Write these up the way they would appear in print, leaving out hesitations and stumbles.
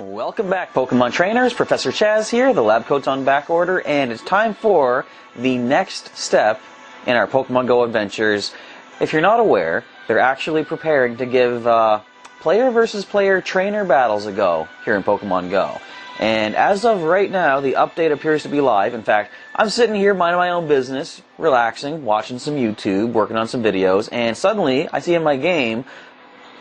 Welcome back, Pokemon Trainers. Professor Chaz here. The lab coat's on back order, and it's time for the next step in our Pokemon GO adventures. If you're not aware, they're actually preparing to give player versus player trainer battles a go here in Pokemon GO. And as of right now, the update appears to be live. In fact, I'm sitting here minding my own business, relaxing, watching some YouTube, working on some videos, and suddenly I see in my game,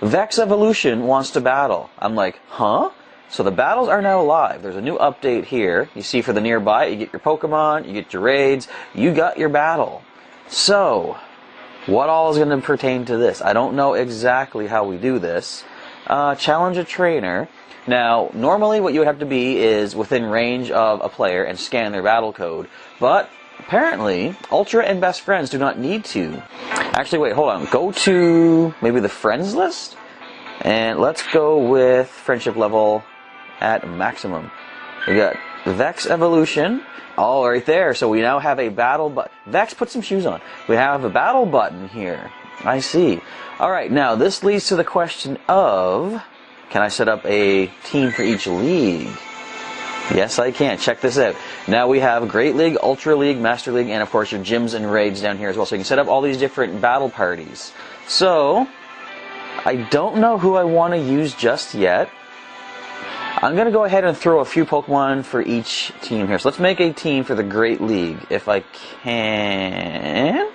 Vex Evolution wants to battle. I'm like, huh? So the battles are now live. There's a new update here. You see for the nearby, you get your Pokemon, you get your raids, you got your battle. So, what all is going to pertain to this? I don't know exactly how we do this. Challenge a trainer. Now, normally what you would have to be is within range of a player and scan their battle code. But, apparently, Ultra and Best Friends do not need to. Actually, wait, hold on. Go to maybe the friends list? And let's go with friendship level at maximum. We got Vex Evolution, all right there. So we now have a battle button. Vex, put some shoes on. We have a battle button here. I see. All right, now this leads to the question of, can I set up a team for each league? Yes, I can. Check this out. Now we have Great League, Ultra League, Master League, and of course your gyms and raids down here as well. So you can set up all these different battle parties. So, I don't know who I want to use just yet. I'm going to go ahead and throw a few Pokemon for each team here. So let's make a team for the Great League, if I can.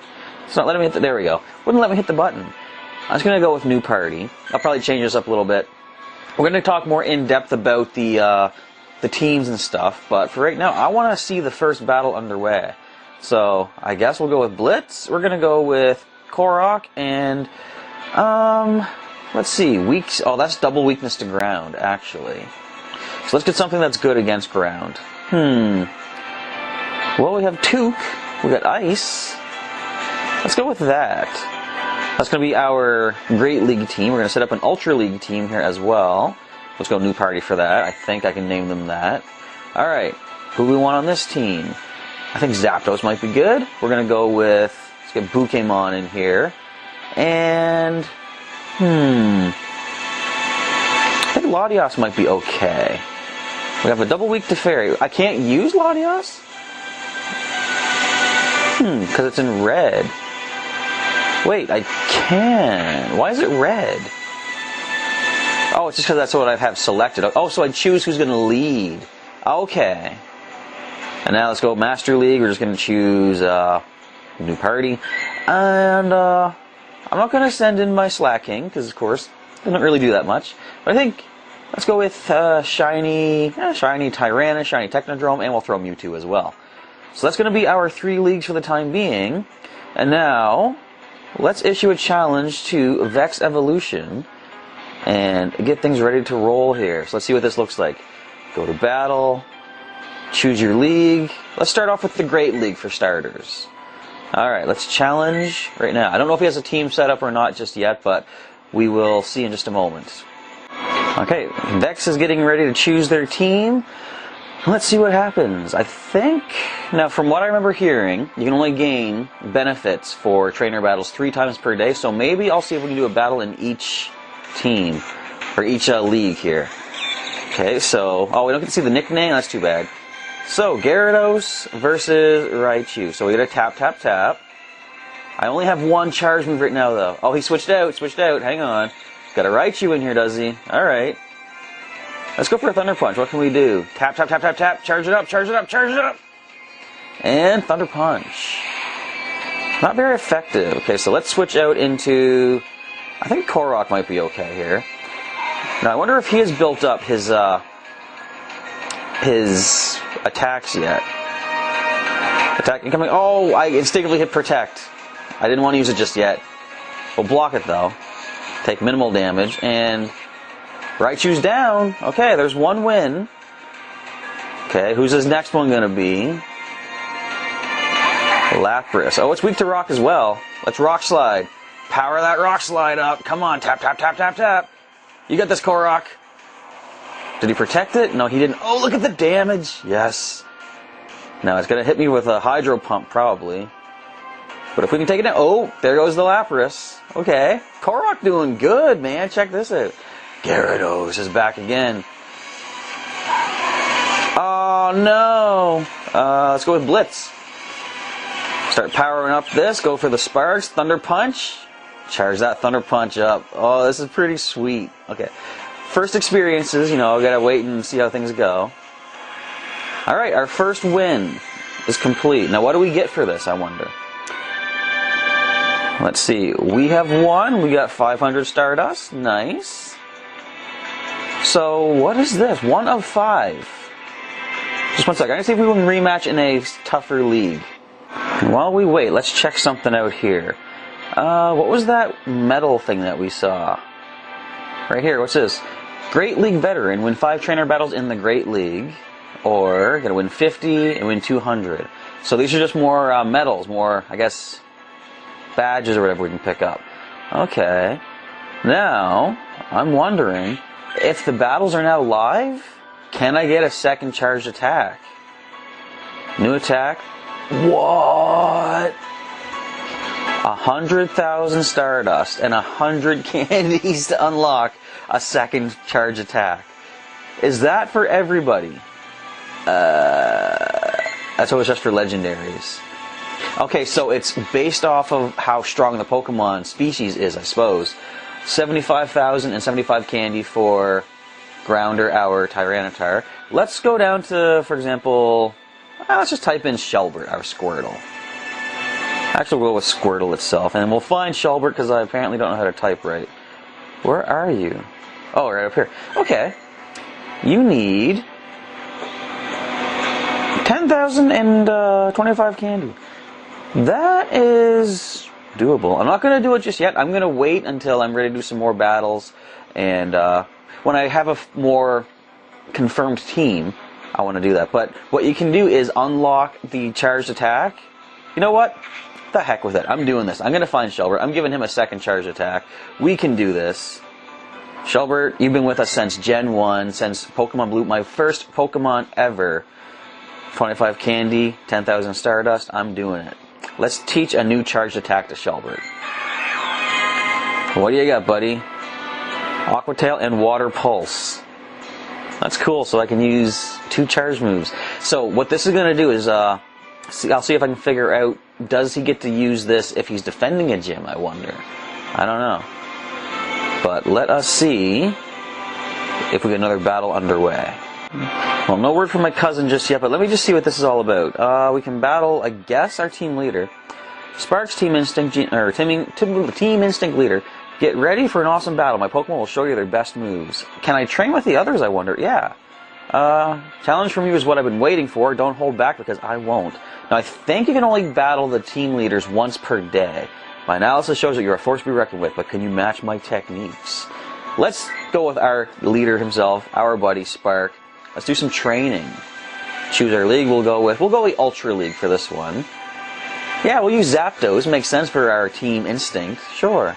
It's not letting me hit the... There we go. Wouldn't let me hit the button. I'm just going to go with New Party. I'll probably change this up a little bit. We're going to talk more in depth about the teams and stuff, but for right now, I want to see the first battle underway. So, I guess we'll go with Blitz. We're going to go with Korok and... let's see, weaks. Oh, that's double weakness to ground, actually. So let's get something that's good against ground. Well, we have Took. We got Ice. Let's go with that. That's going to be our Great League team. We're going to set up an Ultra League team here as well. Let's go New Party for that. I think I can name them that. Alright, who do we want on this team? I think Zapdos might be good. We're going to go with, let's get Pokémon in here. And... I think Latios might be okay. We have a double weak to Fairy. I can't use Latios? Because it's in red. Wait, I can. Why is it red? Oh, it's just because that's what I have selected. Oh, so I choose who's going to lead. Okay. And now let's go Master League. We're just going to choose New Party. And, I'm not going to send in my Slacking, because, of course, it doesn't really do that much. But I think, let's go with Shiny Tyrannus, Shiny Technodrome, and we'll throw Mewtwo as well. So that's going to be our 3 leagues for the time being. And now, let's issue a challenge to Vex Evolution and get things ready to roll here. So let's see what this looks like. Go to battle, choose your league. Let's start off with the Great League for starters. Alright, let's challenge right now. I don't know if he has a team set up or not just yet, but we will see in just a moment. Okay, Vex is getting ready to choose their team. Let's see what happens. I think, now from what I remember hearing, you can only gain benefits for trainer battles 3 times per day, so maybe I'll see if we can do a battle in each team, or each league here. Okay, so, oh, we don't get to see the nickname? That's too bad. So, Gyarados versus Raichu. So we gotta tap, tap, tap. I only have 1 charge move right now, though. Oh, he switched out. Hang on. Got a Raichu in here, does he? Alright. Let's go for a Thunder Punch. What can we do? Tap, tap, tap, tap, tap. Charge it up, charge it up, charge it up. And Thunder Punch. Not very effective. Okay, so let's switch out into... I think Korok might be okay here. Now, I wonder if he has built up his attacks yet. Attack incoming. Oh, I instinctively hit Protect. I didn't want to use it just yet. We'll block it though. Take minimal damage, and Raichu's down. Okay, there's 1 win. Okay, who's his next one gonna be? Lapras. Oh, it's weak to rock as well. Let's Rock Slide. Power that Rock Slide up. Come on, tap, tap, tap, tap, tap. You got this, Korok. Did he protect it? No, he didn't. Oh, look at the damage. Yes. Now, it's going to hit me with a Hydro Pump, probably. But if we can take it down... Oh, there goes the Lapras. Okay. Korok doing good, man. Check this out. Gyarados is back again. Oh no! Let's go with Blitz. Start powering up this, go for the Sparks, Thunder Punch. Charge that Thunder Punch up. Oh, this is pretty sweet. Okay. First experiences, you know, gotta wait and see how things go. Alright, our first win is complete. Now, what do we get for this, I wonder? Let's see. We have won. We got 500 Stardust. Nice. So, what is this? 1 of 5. Just one sec. I'm gonna see if we can rematch in a tougher league. And while we wait, let's check something out here. What was that medal thing that we saw? Right here, what's this? Great League Veteran, win 5 trainer battles in the Great League, or gonna win 50 and win 200. So these are just more medals, more, I guess, badges or whatever we can pick up. Okay. Now, I'm wondering, if the battles are now live, can I get a second charged attack? New attack. What? 100,000 Stardust and 100 candies to unlock a second charge attack. Is that for everybody? That's always just for legendaries. Okay, so it's based off of how strong the Pokemon species is, I suppose. 75,000 and 75 candy for Grounder, our Tyranitar. Let's go down to, for example, let's just type in Shelbert, our Squirtle. Actually, we'll go with Squirtle itself, and we'll find Shelbert because I apparently don't know how to type right. Where are you? Oh, right up here. Okay. You need 10,025 candy. That is doable. I'm not going to do it just yet. I'm going to wait until I'm ready to do some more battles, and when I have a more confirmed team, I want to do that. But what you can do is unlock the charged attack. You know what? The heck with it. I'm doing this. I'm going to find Shelbert. I'm giving him a second charge attack. We can do this. Shelbert, you've been with us since Gen 1, since Pokemon Blue, my first Pokemon ever. 25 candy, 10,000 Stardust. I'm doing it. Let's teach a new charged attack to Shelbert. What do you got, buddy? Aqua Tail and Water Pulse. That's cool, so I can use 2 charge moves. So what this is going to do is, I'll see if I can figure out, does he get to use this if he's defending a gym, I wonder. I don't know. But let us see if we get another battle underway. Well, no word from my cousin just yet, but let me just see what this is all about. We can battle, I guess, our team leader. Sparks Team Instinct, or Team Instinct leader. Get ready for an awesome battle. My Pokemon will show you their best moves. Can I train with the others, I wonder? Yeah. Challenge from you is what I've been waiting for. Don't hold back because I won't. Now, I think you can only battle the team leaders once per day. My analysis shows that you're a force to be reckoned with, but can you match my techniques? Let's go with our leader himself, our buddy Spark. Let's do some training. Choose our league we'll go with the Ultra League for this one. Yeah, we'll use Zapdos. Makes sense for our Team Instinct. Sure.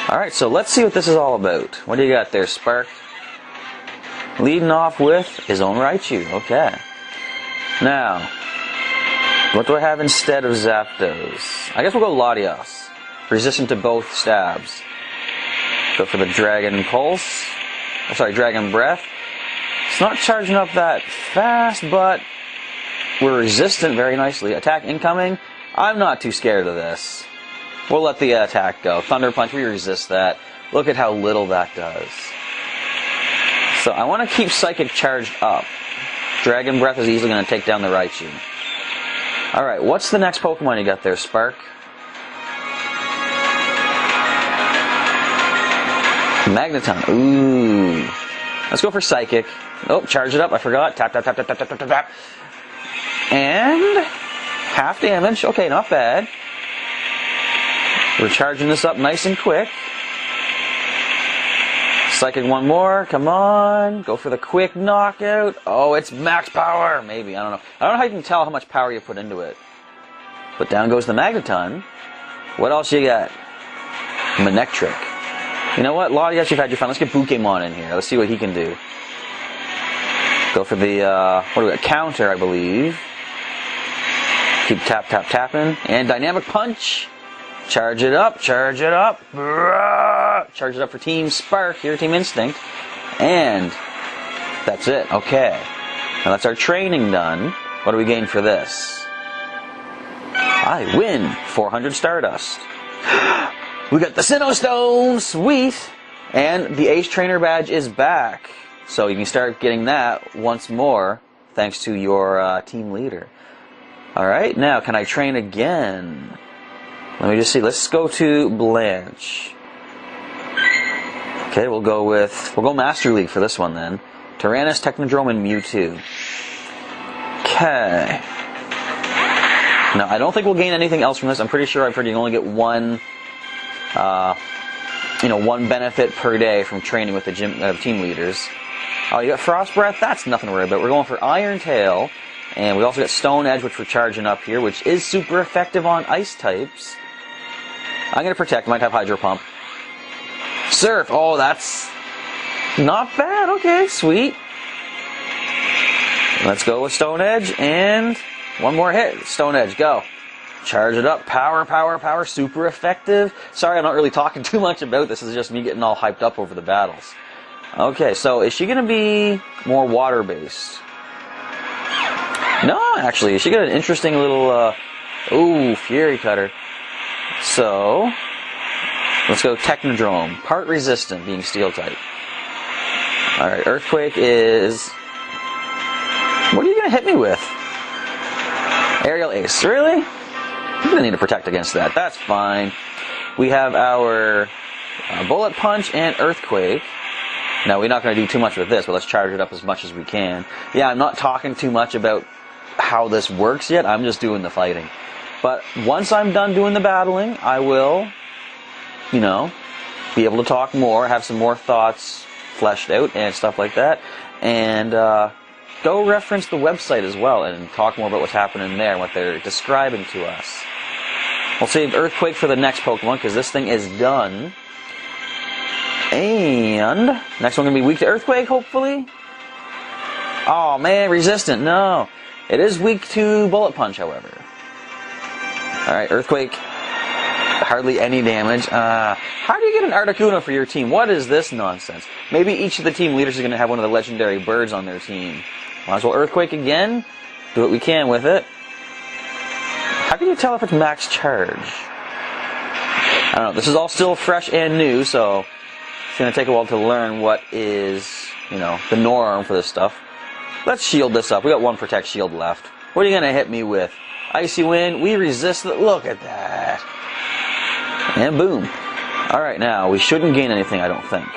Alright, so let's see what this is all about. What do you got there, Spark? Leading off with his own Raichu. Okay. Now, what do I have instead of Zapdos? I guess we'll go Latios. Resistant to both stabs. Go for the Dragon Pulse. Oh, sorry, Dragon Breath. It's not charging up that fast, but we're resistant very nicely. Attack incoming. I'm not too scared of this. We'll let the attack go. Thunder Punch, we resist that. Look at how little that does. So I want to keep Psychic charged up. Dragon Breath is easily going to take down the Raichu. Alright, what's the next Pokemon you got there, Spark? Magneton. Ooh. Let's go for Psychic. Oh, charge it up. I forgot. Tap, tap, tap, tap, tap, tap, tap, tap, tap. And half damage. Okay, not bad. We're charging this up nice and quick. Psychic one more. Come on. Go for the quick knockout. Oh, it's max power. Maybe. I don't know. I don't know how you can tell how much power you put into it. But down goes the Magneton. What else you got? Manectric. You know what? Latias, you've had your fun. Let's get Pokémon in here. Let's see what he can do. Go for the, what do we got? Counter, I believe. Keep tap, tap, tapping. And Dynamic Punch. Charge it up, charge it up. Charge it up for Team Spark, here, Team Instinct. And that's it. Okay. Now that's our training done. What do we gain for this? I win 400 Stardust. We got the Sinnoh Stone, sweet! And the Ace Trainer badge is back. So you can start getting that once more, thanks to your team leader. Alright, now can I train again? Let me just see, let's go to Blanche. Okay, we'll go Master League for this one then. Tyrannus, Technodrome, and Mewtwo. Okay. Now, I don't think we'll gain anything else from this. I'm pretty sure I've heard you only get one benefit per day from training with the team leaders. Oh, you got Frost Breath? That's nothing to worry about. We're going for Iron Tail, and we also got Stone Edge, which we're charging up here, which is super effective on ice types. I'm going to Protect. Might have Hydro Pump. Surf. Oh, that's not bad. Okay, sweet. Let's go with Stone Edge, and one more hit. Stone Edge, go. Charge it up. Power, power, power. Super effective. Sorry, I'm not really talking too much about this. This is just me getting all hyped up over the battles. Okay, so is she going to be more water-based? No, actually. She got an interesting little... Fury Cutter. So, let's go Technodrome. Part resistant, being Steel type. Alright, Earthquake is... What are you going to hit me with? Aerial Ace. Really? I'm going to need to protect against that. That's fine. We have our Bullet Punch and Earthquake. Now, we're not going to do too much with this, but let's charge it up as much as we can. Yeah, I'm not talking too much about how this works yet. I'm just doing the fighting. But once I'm done doing the battling, I will, be able to talk more, have some more thoughts fleshed out and stuff like that. And go reference the website as well and talk more about what's happening there and what they're describing to us. We'll save Earthquake for the next Pokemon because this thing is done. And next one going to be weak to Earthquake, hopefully. Oh man, resistant. No. It is weak to Bullet Punch, however. Alright, Earthquake. Hardly any damage. How do you get an Articuno for your team? What is this nonsense? Maybe each of the team leaders is going to have one of the legendary birds on their team. Might as well Earthquake again. Do what we can with it. How can you tell if it's max charge? I don't know. This is all still fresh and new, so it's going to take a while to learn what is, the norm for this stuff. Let's shield this up. We got one Protect Shield left. What are you going to hit me with? Icy Wind. We resist it. Look at that. And boom. Alright, now, we shouldn't gain anything, I don't think.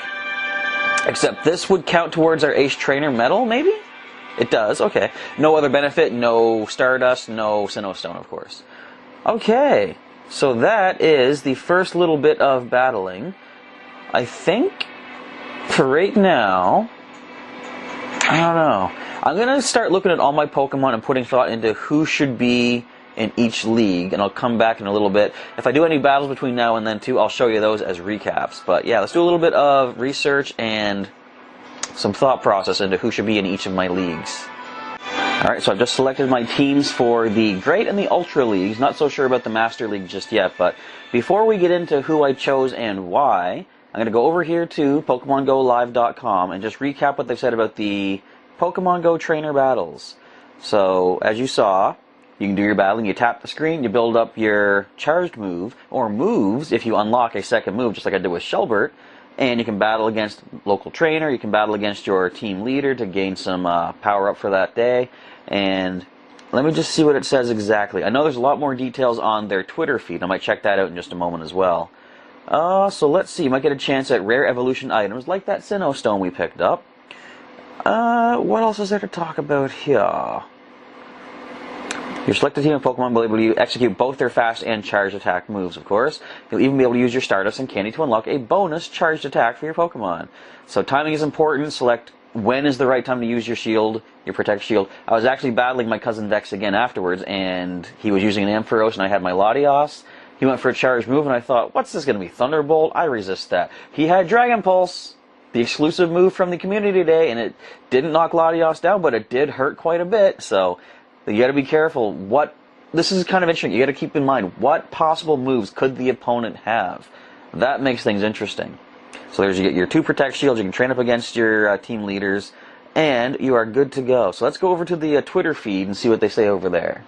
Except this would count towards our Ace Trainer medal, maybe? It does, okay. No other benefit, no Stardust, no Sinnoh Stone, of course. Okay, so that is the first little bit of battling. I think, for right now, I don't know. I'm going to start looking at all my Pokemon and putting thought into who should be in each league, and I'll come back in a little bit. If I do any battles between now and then, too, I'll show you those as recaps. But yeah, let's do a little bit of research and some thought process into who should be in each of my leagues. Alright, so I've just selected my teams for the Great and the Ultra Leagues. Not so sure about the Master League just yet, but before we get into who I chose and why, I'm going to go over here to PokemonGoLive.com and just recap what they've said about the Pokemon Go trainer battles. So, as you saw, you can do your battling, you tap the screen, you build up your charged move, or moves if you unlock a second move, just like I did with Shelbert, and you can battle against local trainer, you can battle against your team leader to gain some power up for that day, and let me just see what it says exactly. I know there's a lot more details on their Twitter feed, I might check that out in just a moment as well. So let's see, you might get a chance at rare evolution items, like that Sinnoh Stone we picked up. What else is there to talk about here? Your selected team of Pokemon will be able to execute both their fast and charged attack moves, of course. You'll even be able to use your Stardust and Candy to unlock a bonus charged attack for your Pokemon. So timing is important. Select when is the right time to use your shield, your Protect Shield. I was actually battling my cousin Vex again afterwards, and he was using an Ampharos, and I had my Latios. He went for a charged move, and I thought, what's this going to be, Thunderbolt? I resist that. He had Dragon Pulse, the exclusive move from the community day, and it didn't knock Latios down, but it did hurt quite a bit, so you got to be careful. This is kind of interesting. You got to keep in mind, what possible moves could the opponent have? That makes things interesting. So there's, you get your 2 Protect Shields, you can train up against your team leaders, and you are good to go. So let's go over to the Twitter feed and see what they say over there.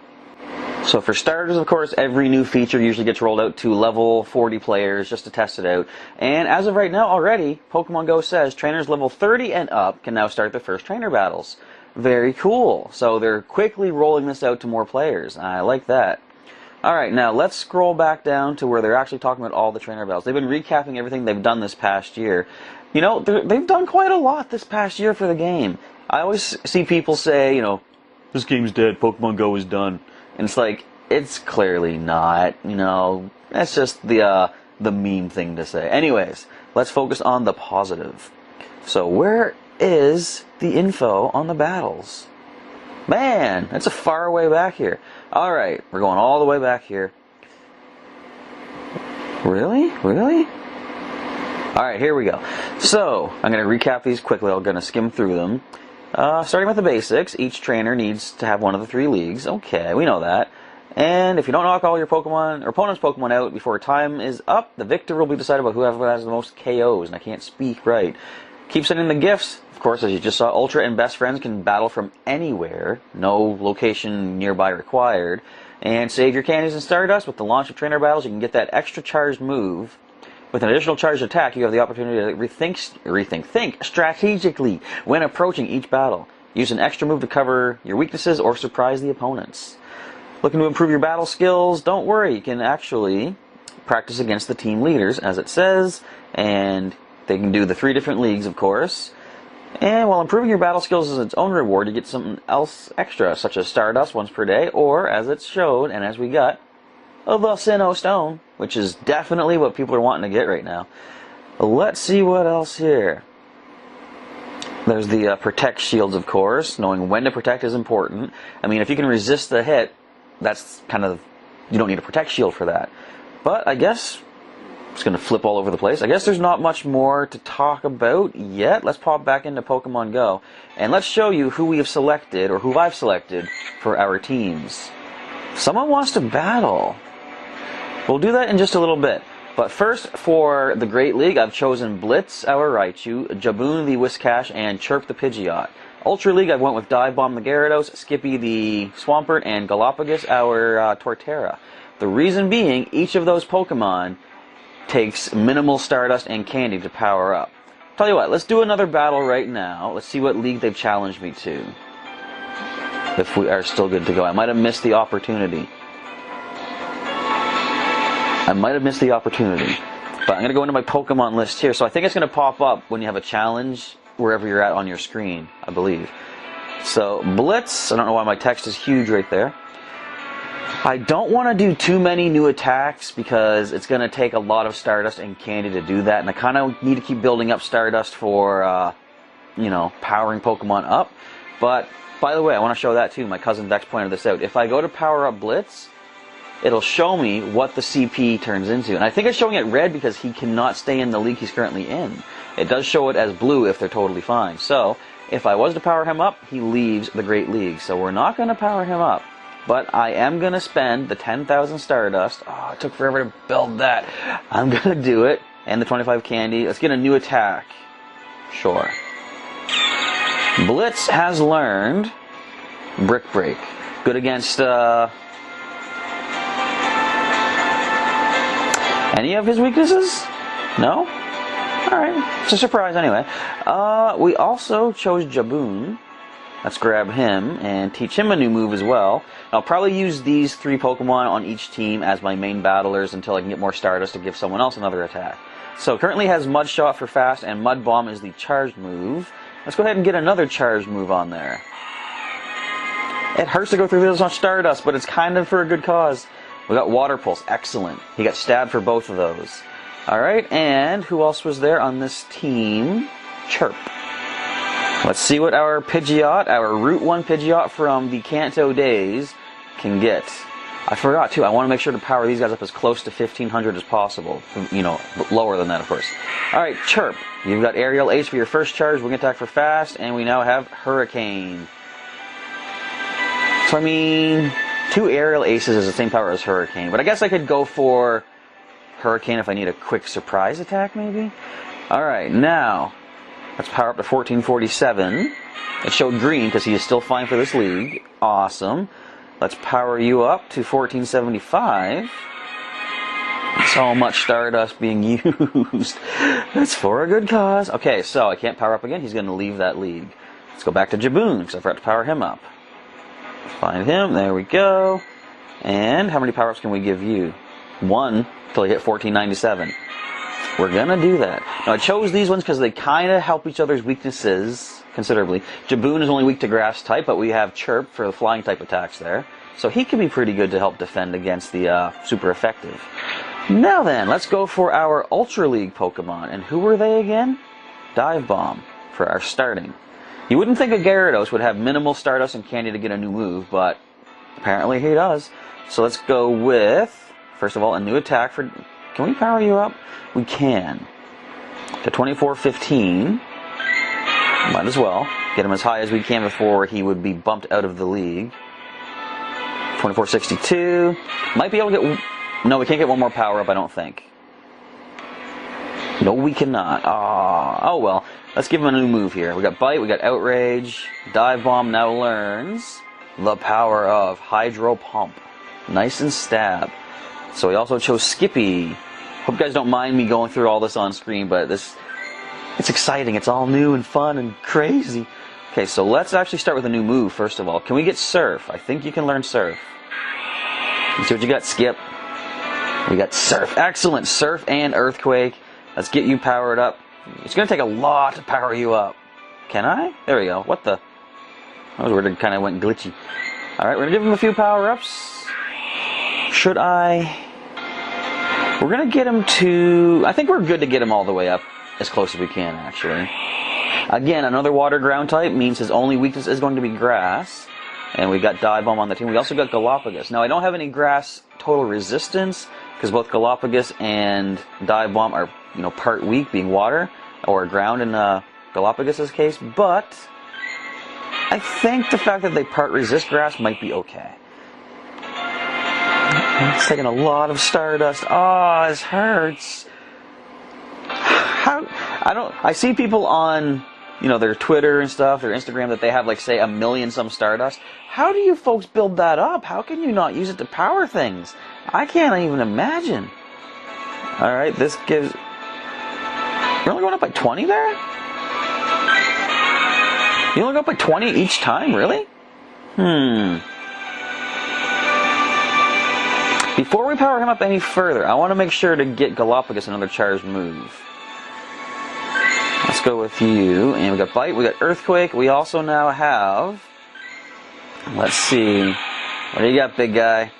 So for starters, of course, every new feature usually gets rolled out to level 40 players just to test it out. And as of right now already, Pokemon GO says trainers level 30 and up can now start their first trainer battles. Very cool. So they're quickly rolling this out to more players. I like that. Alright, now let's scroll back down to where they're actually talking about all the trainer battles. They've been recapping everything they've done this past year. You know, they've done quite a lot this past year for the game. I always see people say, you know, this game's dead, Pokemon GO is done. And it's like, it's clearly not, you know, that's just the meme thing to say. Anyways, let's focus on the positive. So where is the info on the battles? Man, that's a far way back here. Alright, we're going all the way back here. Really? Really? Alright, here we go. So, I'm going to recap these quickly. I'm going to skim through them. Starting with the basics, each trainer needs to have one of the 3 leagues. Okay, we know that. And if you don't knock all your Pokemon or opponent's Pokemon out before time is up, the victor will be decided by whoever has the most KOs. And I can't speak right. Keep sending the gifts. Of course, as you just saw, Ultra and Best Friends can battle from anywhere. No location nearby required. And save your candies and Stardust. With the launch of trainer battles, you can get that extra charged move. With an additional charged attack, you have the opportunity to think strategically when approaching each battle. Use an extra move to cover your weaknesses or surprise the opponents. Looking to improve your battle skills? Don't worry, you can actually practice against the team leaders, as it says, and they can do the 3 different leagues, of course. And while improving your battle skills is its own reward, you get something else extra, such as Stardust once per day, or, as it's showed, and as we got, the Sinnoh Stone, which is definitely what people are wanting to get right now. Let's see what else here. There's the Protect Shields, of course. Knowing when to protect is important. I mean, if you can resist the hit, that's kind of, you don't need a Protect Shield for that. But I guess it's going to flip all over the place. I guess there's not much more to talk about yet. Let's pop back into Pokemon GO, and let's show you who we have selected, or who I've selected, for our teams. Someone wants to battle. We'll do that in just a little bit. But first, for the Great League, I've chosen Blitz, our Raichu, Jaboon the Whiscash, and Chirp the Pidgeot. Ultra League, I went with Dive Bomb the Gyarados, Skippy the Swampert, and Galapagos, our Torterra. The reason being, each of those Pokemon takes minimal Stardust and Candy to power up. Tell you what, let's do another battle right now. Let's see what league they've challenged me to. If we are still good to go. I might have missed the opportunity. But I'm going to go into my Pokemon list here. So I think it's going to pop up when you have a challenge wherever you're at on your screen, I believe. So, Blitz. I don't know why my text is huge right there. I don't want to do too many new attacks because it's going to take a lot of Stardust and Candy to do that. And I kind of need to keep building up Stardust for, you know, powering Pokemon up. But, by the way, I want to show that too. My cousin Dex pointed this out. If I go to power up Blitz, it'll show me what the CP turns into. And I think it's showing it red because he cannot stay in the league he's currently in. It does show it as blue if they're totally fine. So, if I was to power him up, he leaves the Great League. So we're not going to power him up. But I am going to spend the 10,000 Stardust. Oh, it took forever to build that. I'm going to do it. And the 25 Candy. Let's get a new attack. Sure. Blitz has learned Brick Break. Good against any of his weaknesses? No? Alright, it's a surprise anyway. We also chose Jaboon. Let's grab him and teach him a new move as well. I'll probably use these 3 Pokemon on each team as my main battlers until I can get more Stardust to give someone else another attack. So currently has Mud Shot for fast, and Mud Bomb is the charged move. Let's go ahead and get another charged move on there. It hurts to go through this much Stardust, but it's kind of for a good cause. We got Water Pulse, excellent. He got stabbed for both of those. Alright, and who else was there on this team? Chirp. Let's see what our Pidgeot, our Route 1 Pidgeot from the Kanto days, can get. I forgot too, I want to make sure to power these guys up as close to 1500 as possible. You know, lower than that of course. Alright, Chirp. You've got Aerial Ace for your first charge, Wing Attack for fast, and we now have Hurricane. So I mean, 2 Aerial Aces is the same power as Hurricane, but I guess I could go for Hurricane if I need a quick surprise attack maybe? Alright, now, Let's power up to 1447. It showed green because he is still fine for this league. Awesome. Let's power you up to 1475. So much Stardust being used. That's for a good cause. Okay, so I can't power up again. He's going to leave that league. Let's go back to Jaboon because I forgot to power him up. Find him. There we go. And how many power-ups can we give you? 1 until you hit 1497. We're going to do that. Now, I chose these ones because they kind of help each other's weaknesses considerably. Jaboon is only weak to grass type, but we have Chirp for the flying type attacks there. So he can be pretty good to help defend against the super effective. Now then, let's go for our Ultra League Pokemon. And who were they again? Dive Bomb for our starting. You wouldn't think a Gyarados would have minimal Stardust and Candy to get a new move, but apparently he does. So let's go with, first of all, a new attack for... Can we power you up? We can. To 2415. Might as well. Get him as high as we can before he would be bumped out of the league. 2462. Might be able to get... No, we can't get one more power up, I don't think. No, we cannot. Oh well. Let's give him a new move here. We got Bite, we got Outrage. Dive Bomb now learns the power of Hydro Pump. Nice and stab. So we also chose Skippy. Hope you guys don't mind me going through all this on screen, but it's exciting. It's all new and fun and crazy. Okay, so let's actually start with a new move first of all. Can we get Surf? I think you can learn Surf. Let's see what you got, Skip. We got Surf. Excellent. Surf and Earthquake. Let's get you powered up. It's going to take a lot to power you up. Can I? There we go. What the? That was weird. It kind of went glitchy. Alright, we're going to give him a few power-ups. Should I? We're going to get him to... I think we're good to get him all the way up as close as we can, actually. Again, another water ground type means his only weakness is going to be grass. And we got Dive Bomb on the team. We also got Galapagos. Now, I don't have any grass total resistance because both Galapagos and Dive Bomb are, part weak, being water or ground in Galapagos' case. But I think the fact that they part resist grass might be okay. It's taking a lot of Stardust. Oh, this hurts. I see people on, their Twitter and stuff, their Instagram, that they have, say, 1 million some Stardust. How do you folks build that up? How can you not use it to power things? I can't even imagine. Alright, this gives... You're only going up by 20 there? You only go up by 20 each time, really? Before we power him up any further, I want to make sure to get Galapagos another charged move. Let's go with you. And we got Bite, we got Earthquake. We also now have... Let's see. What do you got, big guy?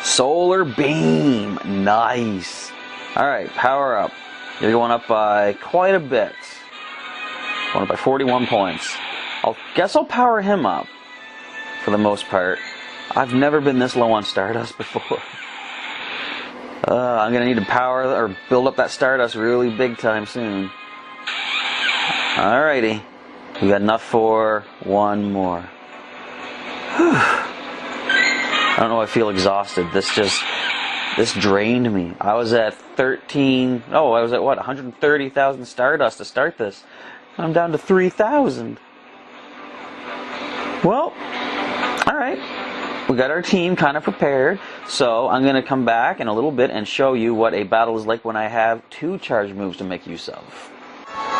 Solar Beam. Nice. Alright, power up. You're going up by quite a bit. Going up by 41 points. Guess I'll power him up for the most part. I've never been this low on Stardust before. I'm going to need to power or build up that Stardust really big time soon. Alrighty. We got enough for one more. I don't know, I feel exhausted. This drained me. I was at 130,000 Stardust to start this. I'm down to 3,000. Well, alright. We got our team kind of prepared. So I'm going to come back in a little bit and show you what a battle is like when I have 2 charge moves to make use of.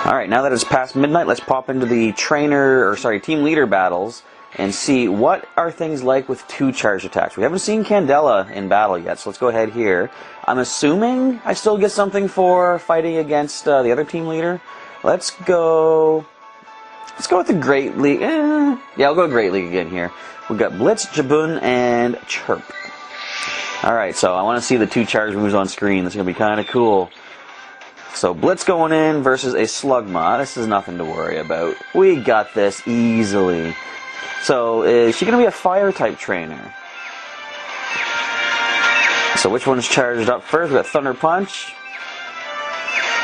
Alright, now that it's past midnight, let's pop into the team leader battles and see what are things like with 2 charge attacks. We haven't seen Candela in battle yet, so let's go ahead here. I'm assuming I still get something for fighting against the other team leader. Let's go with the Great League. Yeah, I'll go Great League again here. We've got Blitz, Jaboon, and Chirp. Alright, so I want to see the 2 charge moves on screen. This is going to be kind of cool. So Blitz going in versus a Slugma. This is nothing to worry about. We got this easily. So is she going to be a fire-type trainer? So which one's charged up first? We got Thunder Punch.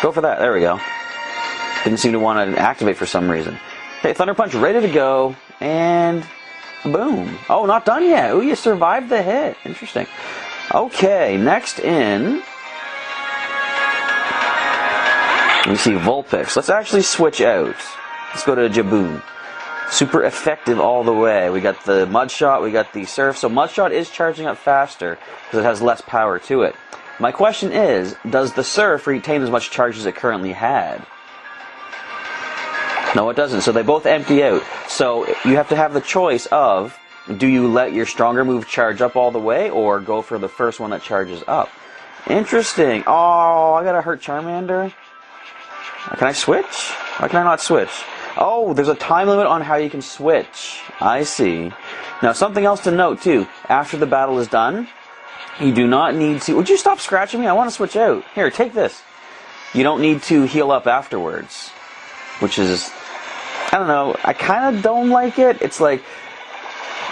Go for that. There we go. Didn't seem to want to activate for some reason. Okay, Thunder Punch ready to go. And boom. Oh, not done yet. Oh, you survived the hit. Interesting. Okay, next in... We see Vulpix. Let's actually switch out. Let's go to Jaboon. Super effective all the way. We got the Mud Shot, we got the Surf. So Mud Shot is charging up faster because it has less power to it. My question is, does the Surf retain as much charge as it currently had? No, it doesn't. So they both empty out. So you have to have the choice of, do you let your stronger move charge up all the way or go for the first one that charges up? Interesting. Oh, I gotta hurt Charmander. Can I switch? Why can I not switch? Oh, there's a time limit on how you can switch. I see. Now, something else to note, too. After the battle is done, you do not need to... Would you stop scratching me? I want to switch out. Here, take this. You don't need to heal up afterwards. Which is... I don't know. I kind of don't like it. It's like...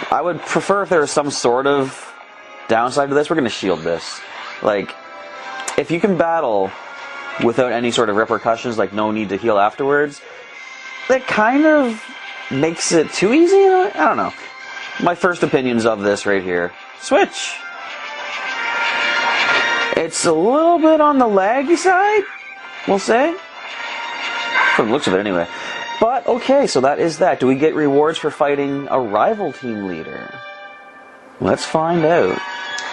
I would prefer if there was some sort of downside to this. We're going to shield this. Like, if you can battle without any sort of repercussions, like no need to heal afterwards... That kind of makes it too easy? I don't know. My first opinions of this right here. Switch! It's a little bit on the laggy side, we'll say. From the looks of it, anyway. But, okay, so that is that. Do we get rewards for fighting a rival team leader? Let's find out.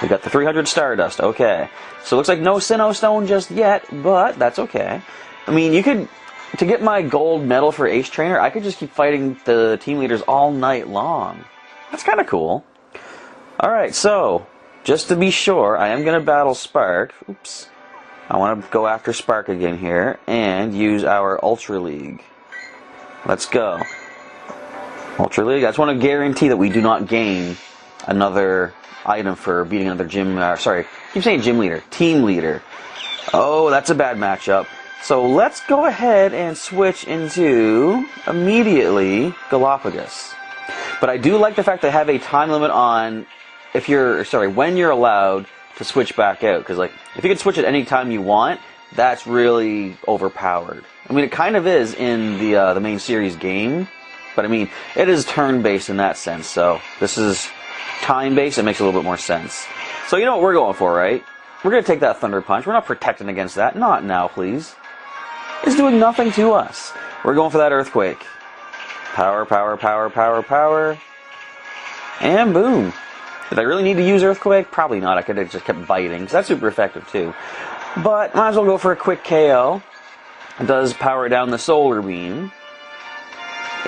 We got the 300 Stardust, okay. So it looks like no Sinnoh Stone just yet, but that's okay. I mean, you could... To get my gold medal for Ace Trainer, I could just keep fighting the team leaders all night long. That's kind of cool. Alright, so, just to be sure, I am going to battle Spark. Oops. I want to go after Spark again here, and use our Ultra League. Let's go. Ultra League, I just want to guarantee that we do not gain another item for beating another sorry, I keep saying gym leader. Team leader. Oh, that's a bad matchup. So let's go ahead and switch into, immediately, Galapagos. But I do like the fact that I have a time limit on when you're allowed to switch back out. Because, like, if you can switch at any time you want, that's really overpowered. I mean, it kind of is in the main series game. But, I mean, it is turn-based in that sense. So this is time-based. It makes a little bit more sense. So you know what we're going for, right? We're going to take that Thunder Punch. We're not protecting against that. Not now, please. It's doing nothing to us. We're going for that Earthquake. Power, power, power, power, power. And boom. Did I really need to use Earthquake? Probably not. I could have just kept biting, because that's super effective too. But might as well go for a quick KO. It does power down the Solar Beam.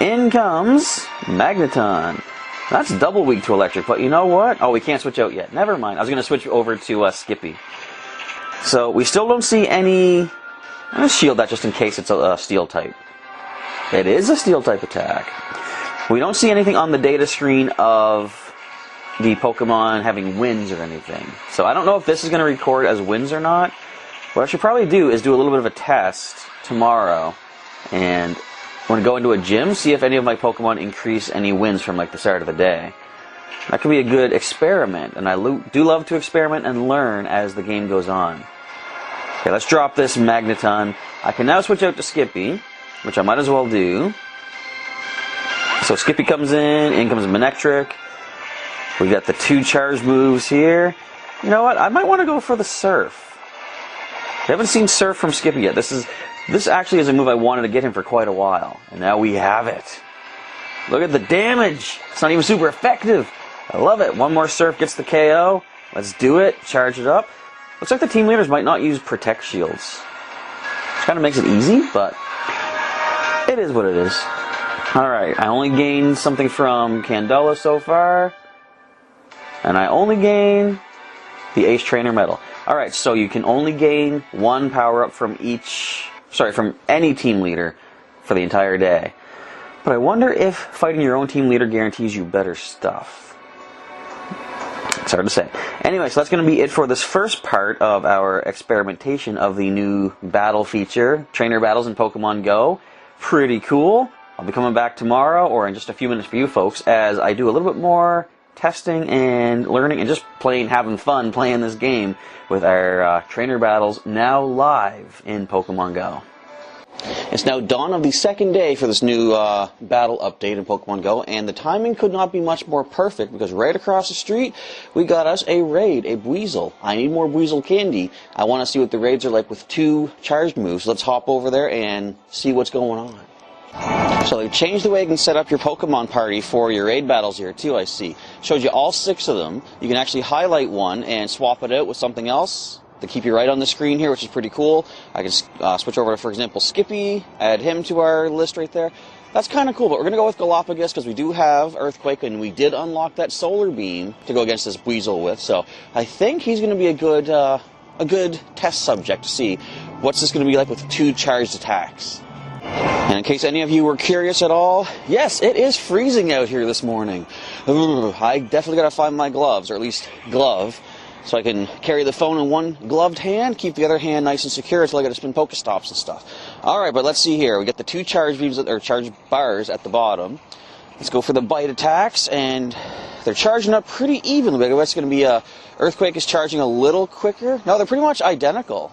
In comes Magneton. That's double weak to Electric, but you know what? Oh, we can't switch out yet. Never mind. I was going to switch over to Skippy. So we still don't see any... I'm going to shield that just in case it's a Steel type. It is a Steel type attack. We don't see anything on the data screen of the Pokemon having wins or anything. So I don't know if this is going to record as wins or not. What I should probably do is do a little bit of a test tomorrow. And I'm going to go into a gym, see if any of my Pokemon increase any wins from like the start of the day. That could be a good experiment. And I do love to experiment and learn as the game goes on. Okay, let's drop this Magneton. I can now switch out to Skippy, which I might as well do. So Skippy comes in comes Manectric. We got the 2 charge moves here. You know what? I might want to go for the Surf. I haven't seen Surf from Skippy yet. This actually is a move I wanted to get him for quite a while. And now we have it. Look at the damage. It's not even super effective. I love it. One more Surf gets the KO. Let's do it. Charge it up. Looks like the team leaders might not use Protect Shields. Which kind of makes it easy, but it is what it is. Alright, I only gained something from Candela so far. And I only gain the Ace Trainer medal. Alright, so you can only gain 1 power-up from from any team leader for the entire day. But I wonder if fighting your own team leader guarantees you better stuff. It's hard to say. Anyway, so that's going to be it for this first part of our experimentation of the new battle feature, Trainer Battles in Pokemon GO. Pretty cool. I'll be coming back tomorrow, or in just a few minutes for you folks, as I do a little bit more testing and learning and just having fun playing this game with our Trainer Battles now live in Pokemon GO. It's now dawn of the second day for this new battle update in Pokemon Go, and the timing could not be much more perfect because right across the street we got us a raid, a Buizel. I need more Buizel candy. I want to see what the raids are like with 2 charged moves. Let's hop over there and see what's going on. So they've changed the way you can set up your Pokemon party for your raid battles here too, I see. Showed you all 6 of them. You can actually highlight one and swap it out with something else to keep you right on the screen here, which is pretty cool. I can switch over to, for example, Skippy, add him to our list right there. That's kind of cool, but we're going to go with Galapagos because we do have Earthquake, and we did unlock that Solar Beam to go against this Buizel with, so I think he's going to be a good test subject to see what's this going to be like with 2 charged attacks. And in case any of you were curious at all, yes, it is freezing out here this morning. I definitely got to find my gloves, or at least glove, so I can carry the phone in one gloved hand, keep the other hand nice and secure until I got to spin Pokestops and stuff. Alright, but let's see here. We got the 2 charge beams, or charge bars at the bottom. Let's go for the bite attacks, and they're charging up pretty evenly. It's going to be Earthquake is charging a little quicker. No, they're pretty much identical.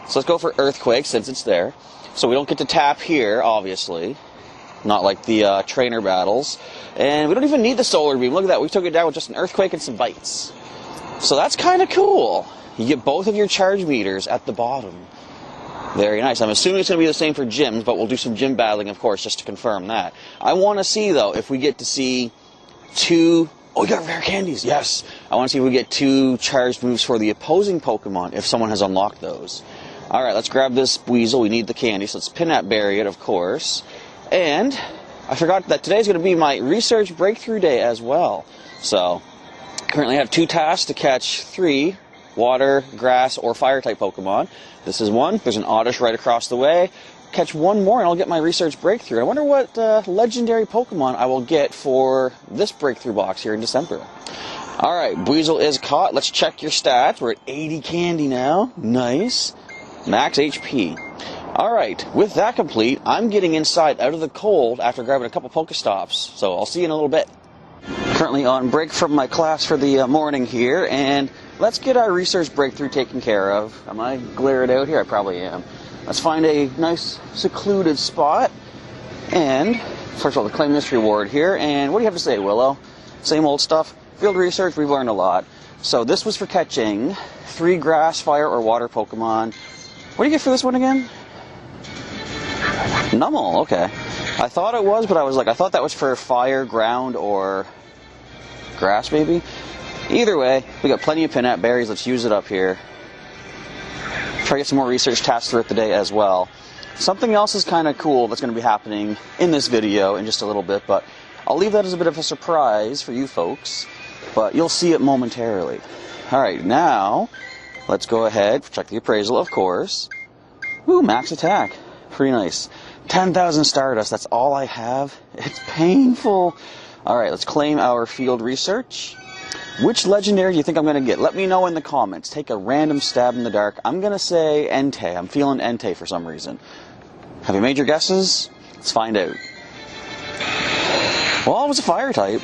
So let's go for Earthquake since it's there. So we don't get to tap here, obviously. Not like the trainer battles. And we don't even need the Solar Beam. Look at that. We took it down with just an Earthquake and some bites. So that's kind of cool. You get both of your charge meters at the bottom. Very nice. I'm assuming it's going to be the same for gyms, but we'll do some gym battling, of course, just to confirm that. I want to see, though, if we get to see 2... Oh, we got rare candies. Yes. I want to see if we get 2 charged moves for the opposing Pokemon, if someone has unlocked those. All right, let's grab this Buizel. We need the candy, so let's Pinap Berry it, of course. And I forgot that today's going to be my research breakthrough day as well. So currently I have 2 tasks to catch 3 water, grass, or fire-type Pokemon. This is one. There's an Oddish right across the way. Catch 1 more and I'll get my research breakthrough. I wonder what legendary Pokemon I will get for this breakthrough box here in December. Alright, Buizel is caught. Let's check your stats. We're at 80 candy now. Nice. Max HP. Alright, with that complete, I'm getting inside out of the cold after grabbing a couple Pokestops. So I'll see you in a little bit. Currently on break from my class for the morning here, and let's get our research breakthrough taken care of. Am I glared out here? I probably am. Let's find a nice secluded spot, and first of all, claim this reward here. And what do you have to say, Willow? Same old stuff. Field research, we've learned a lot. So this was for catching 3 grass, fire, or water Pokemon. What do you get for this one again? Numel, okay. I thought it was, but I thought that was for fire, ground, or grass, maybe? Either way, we got plenty of Pinap Berries. Let's use it up here. Try to get some more research tasks throughout the day as well. Something else is kind of cool that's going to be happening in this video in just a little bit, but I'll leave that as a bit of a surprise for you folks, but you'll see it momentarily. Alright, now let's go ahead, check the appraisal, of course. Ooh, max attack. Pretty nice. 10,000 Stardust, that's all I have. It's painful. Alright, let's claim our field research. Which legendary do you think I'm going to get? Let me know in the comments. Take a random stab in the dark. I'm going to say Entei. I'm feeling Entei for some reason. Have you made your guesses? Let's find out. Well, it was a fire type.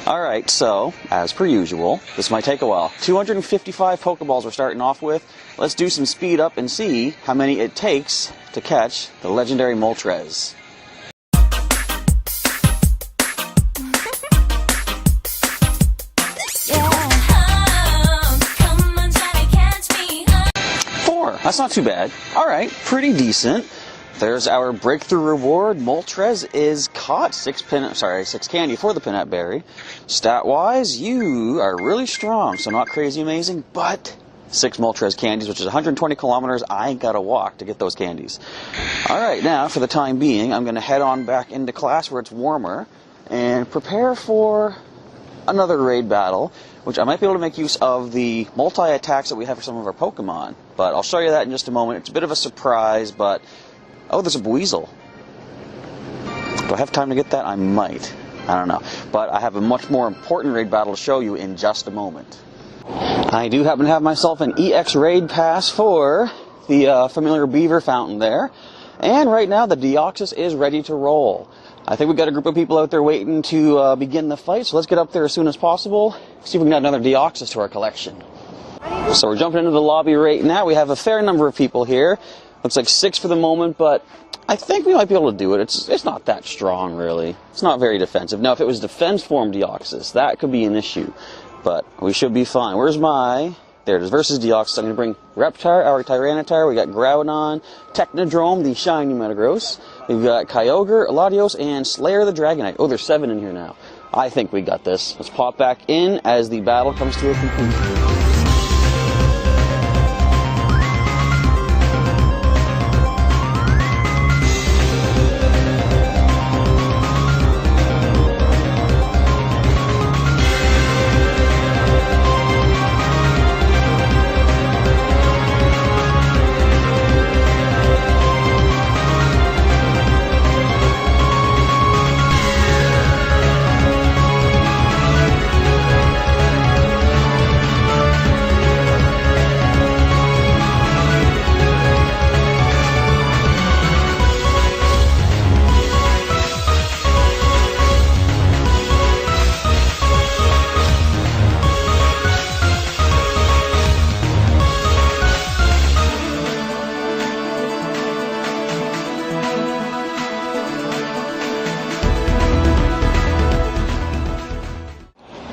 Alright, so, as per usual, this might take a while. 255 Pokeballs we're starting off with. Let's do some speed up and see how many it takes to catch the legendary Moltres. That's not too bad. Alright, pretty decent. There's our breakthrough reward. Moltres is caught. 6 candy for the Pinap Berry. Stat-wise, you are really strong, so not crazy amazing, but 6 Moltres candies, which is 120 kilometers. I ain't gotta walk to get those candies. Alright, now, for the time being, I'm gonna head on back into class where it's warmer and prepare for another raid battle, which I might be able to make use of the multi-attacks that we have for some of our Pokemon. But I'll show you that in just a moment. It's a bit of a surprise, but... Oh, there's a Buizel. Do I have time to get that? I might. I don't know. But I have a much more important raid battle to show you in just a moment. I do happen to have myself an EX raid pass for the familiar beaver fountain there. And right now the Deoxys is ready to roll. I think we've got a group of people out there waiting to begin the fight, so let's get up there as soon as possible. See if we can add another Deoxys to our collection. So we're jumping into the lobby right now. We have a fair number of people here. Looks like 6 for the moment, but I think we might be able to do it. It's not that strong, really. It's not very defensive. Now, if it was defense form Deoxys, that could be an issue. But we should be fine. Where's my... There it is, versus Deoxys. I'm going to bring Reptar, our Tyranitar. We got Groudon, Technodrome, the shiny Metagross. We've got Kyogre, Latios, and Slayer the Dragonite. Oh, there's 7 in here now. I think we got this. Let's pop back in as the battle comes to a conclusion.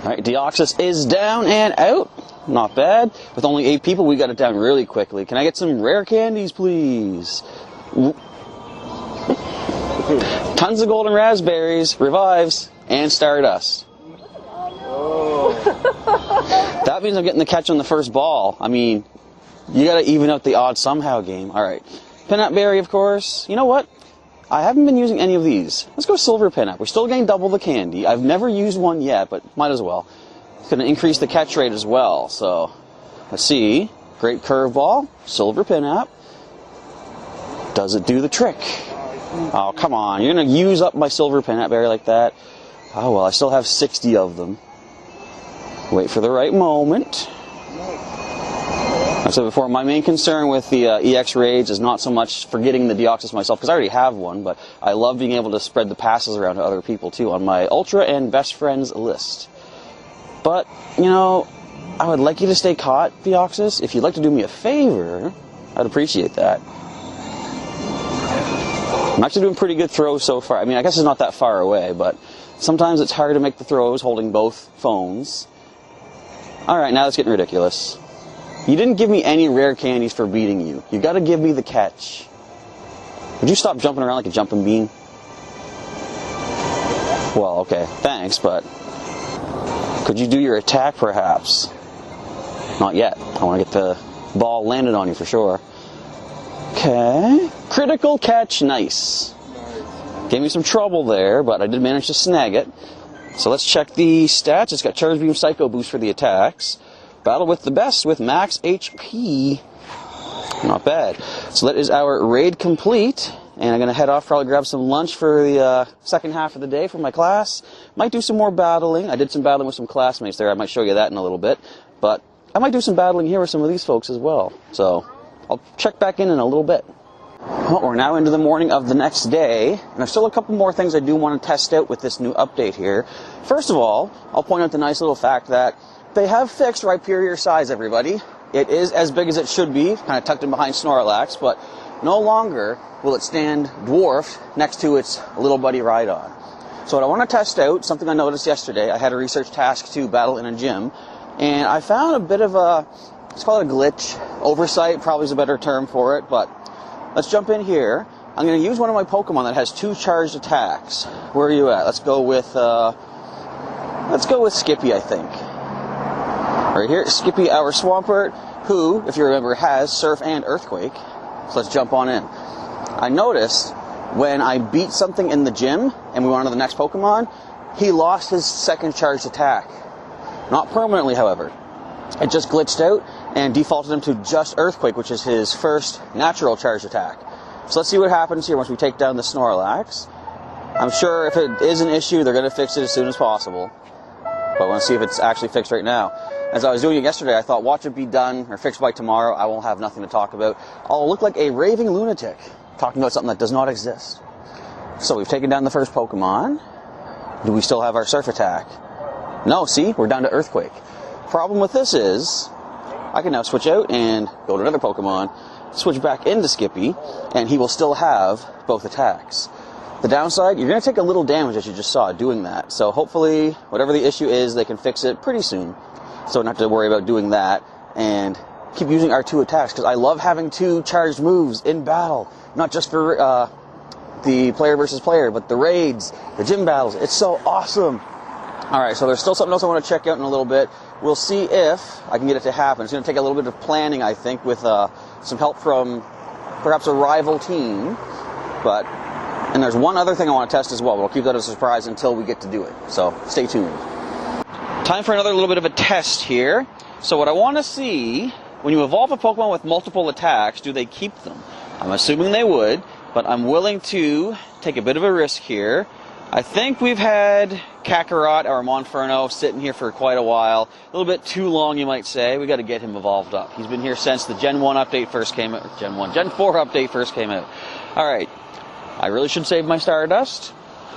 Alright, Deoxys is down and out. Not bad. With only 8 people, we got it down really quickly. Can I get some rare candies, please? Tons of golden raspberries, revives, and stardust. That means I'm getting the catch on the first ball. I mean, you gotta even out the odds somehow, game. Alright. Peanut berry, of course. You know what? I haven't been using any of these. Let's go silver pinup. We're still getting double the candy. I've never used one yet, but might as well. It's going to increase the catch rate as well. So, let's see. Great curveball. Silver pinup. Does it do the trick? Oh, come on. You're going to use up my silver pinup berry like that. Oh, well, I still have 60 of them. Wait for the right moment. I said before, my main concern with the EX raids is not so much for getting the Deoxys myself, because I already have one, but I love being able to spread the passes around to other people too on my Ultra and Best Friends list. But, you know, I would like you to stay caught, Deoxys. If you'd like to do me a favor, I'd appreciate that. I'm actually doing pretty good throws so far. I mean, I guess it's not that far away, but sometimes it's hard to make the throws holding both phones. Alright, now it's getting ridiculous. You didn't give me any rare candies for beating you. You gotta give me the catch. Would you stop jumping around like a jumping bean? Well, okay, thanks, but could you do your attack perhaps? Not yet. I want to get the ball landed on you for sure. Okay. Critical catch, nice. Gave me some trouble there, but I did manage to snag it. So let's check the stats. It's got Charge Beam, Psycho Boost for the attacks. Battle with the best with max HP. Not bad. So that is our raid complete. And I'm going to head off, probably grab some lunch for the second half of the day for my class. Might do some more battling. I did some battling with some classmates there. I might show you that in a little bit. But I might do some battling here with some of these folks as well. So I'll check back in a little bit. Well, we're now into the morning of the next day, and there's still a couple more things I do want to test out with this new update here. First of all, I'll point out the nice little fact that they have fixed Rhyperior size, everybody. It is as big as it should be, kind of tucked in behind Snorlax, but no longer will it stand dwarfed next to its little buddy Rhydon. So what I want to test out, something I noticed yesterday, I had a research task to battle in a gym, and I found a bit of a, let's call it a glitch, oversight probably is a better term for it, but let's jump in here. I'm going to use one of my Pokemon that has 2 charged attacks. Where are you at? Let's go with Skippy, I think. Right here, Skippy, our Swampert, who, if you remember, has Surf and Earthquake. So let's jump on in. I noticed when I beat something in the gym and we went on to the next Pokemon, he lost his second charged attack. Not permanently, however. It just glitched out and defaulted him to just Earthquake, which is his first natural charged attack. So let's see what happens here once we take down the Snorlax. I'm sure if it is an issue, they're going to fix it as soon as possible. But I want to see if it's actually fixed right now. As I was doing it yesterday, I thought, watch it be done or fixed by tomorrow. I won't have nothing to talk about. I'll look like a raving lunatic talking about something that does not exist. So we've taken down the first Pokemon. Do we still have our Surf attack? No, see? We're down to Earthquake. Problem with this is, I can now switch out and go to another Pokemon, switch back into Skippy, and he will still have both attacks. The downside, you're going to take a little damage, as you just saw, doing that. So hopefully, whatever the issue is, they can fix it pretty soon. So don't have to worry about doing that, and keep using our 2 attacks, because I love having 2 charged moves in battle. Not just for the player versus player, but the raids, the gym battles. It's so awesome. Alright, so there's still something else I want to check out in a little bit. We'll see if I can get it to happen. It's going to take a little bit of planning, I think, with some help from perhaps a rival team. And there's one other thing I want to test as well, but I'll keep that as a surprise until we get to do it. So stay tuned. Time for another little bit of a test here. So what I want to see, when you evolve a Pokemon with multiple attacks, do they keep them? I'm assuming they would, but I'm willing to take a bit of a risk here. I think we've had Kakarot, or Monferno, sitting here for quite a while. A little bit too long, you might say. We got to get him evolved up. He's been here since the Gen 4 update first came out. Alright, I really should save my Stardust.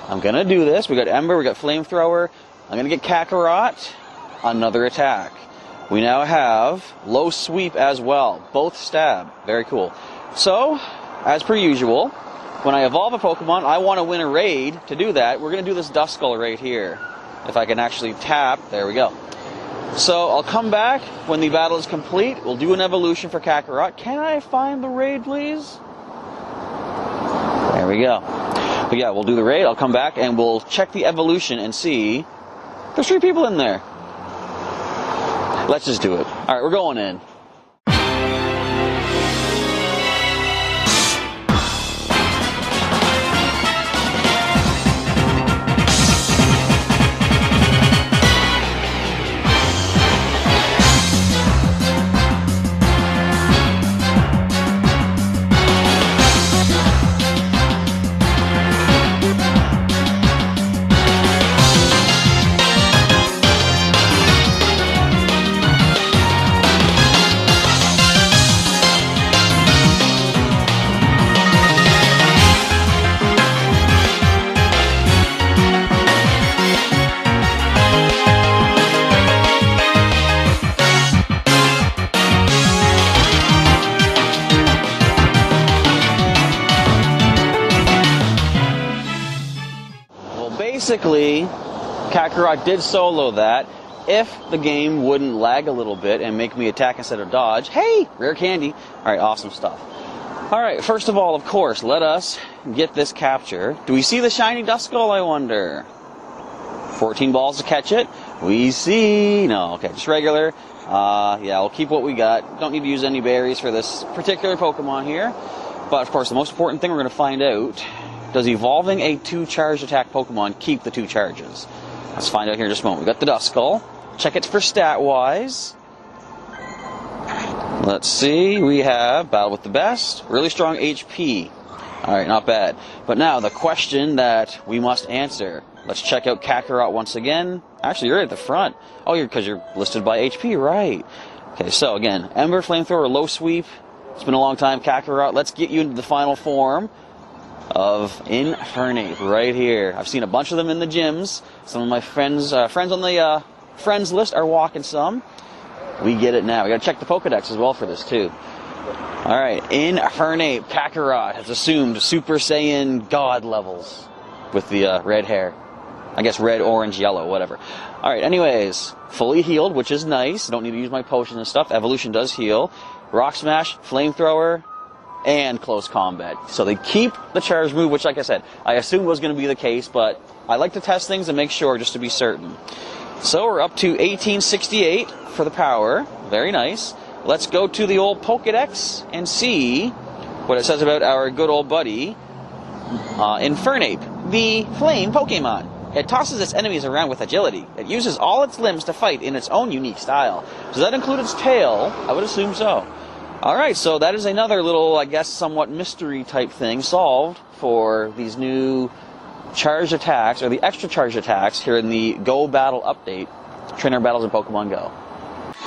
I'm going to do this. We got Ember, we got Flamethrower. I'm going to get Kakarot. Another attack. We now have Low Sweep as well. Both stab. Very cool. So, as per usual, when I evolve a Pokemon, I want to win a raid. To do that, we're going to do this Duskull right here. If I can actually tap, there we go. So I'll come back when the battle is complete. We'll do an evolution for Kakarot. Can I find the raid, please? There we go. But yeah, we'll do the raid. I'll come back and we'll check the evolution and see. There's 3 people in there. Let's just do it. Alright, we're going in. Basically, Kakarot did solo that. If the game wouldn't lag a little bit and make me attack instead of dodge, hey, rare candy. Alright, awesome stuff. Alright, first of all, of course, let us get this capture. Do we see the shiny Duskull, I wonder? 14 balls to catch it. We see... No, okay, just regular. Yeah, we'll keep what we got. Don't need to use any berries for this particular Pokemon here. But, of course, the most important thing we're going to find out... Does evolving a 2-charged attack Pokemon keep the 2 charges? Let's find out here in just a moment. We got the Duskull. Check it for stat-wise. Let's see. We have Battle with the Best. Really strong HP. Alright, not bad. But now, the question that we must answer. Let's check out Kakarot once again. Actually, you're at the front. Oh, because you're listed by HP, right. Okay, so again, Ember, Flamethrower, Low Sweep. It's been a long time, Kakarot. Let's get you into the final form of Infernape right here. I've seen a bunch of them in the gyms. Some of my friends on the friends list are walking some. We get it now. We gotta check the Pokedex as well for this too. Alright, Infernape, Kakarot has assumed Super Saiyan God levels with the red hair. I guess red, orange, yellow, whatever. Alright, anyways, fully healed, which is nice. Don't need to use my potions and stuff. Evolution does heal. Rock Smash, Flamethrower, and Close Combat. So they keep the charge move, which, like I said, I assumed was going to be the case, but I like to test things and make sure just to be certain. So we're up to 1868 for the power. Very nice. Let's go to the old Pokedex and see what it says about our good old buddy, Infernape, the flame Pokemon. It tosses its enemies around with agility. It uses all its limbs to fight in its own unique style. Does that include its tail? I would assume so. Alright, so that is another little, I guess, somewhat mystery type thing solved for these new charged attacks, or the extra charged attacks, here in the Go Battle update, Trainer Battles in Pokemon Go.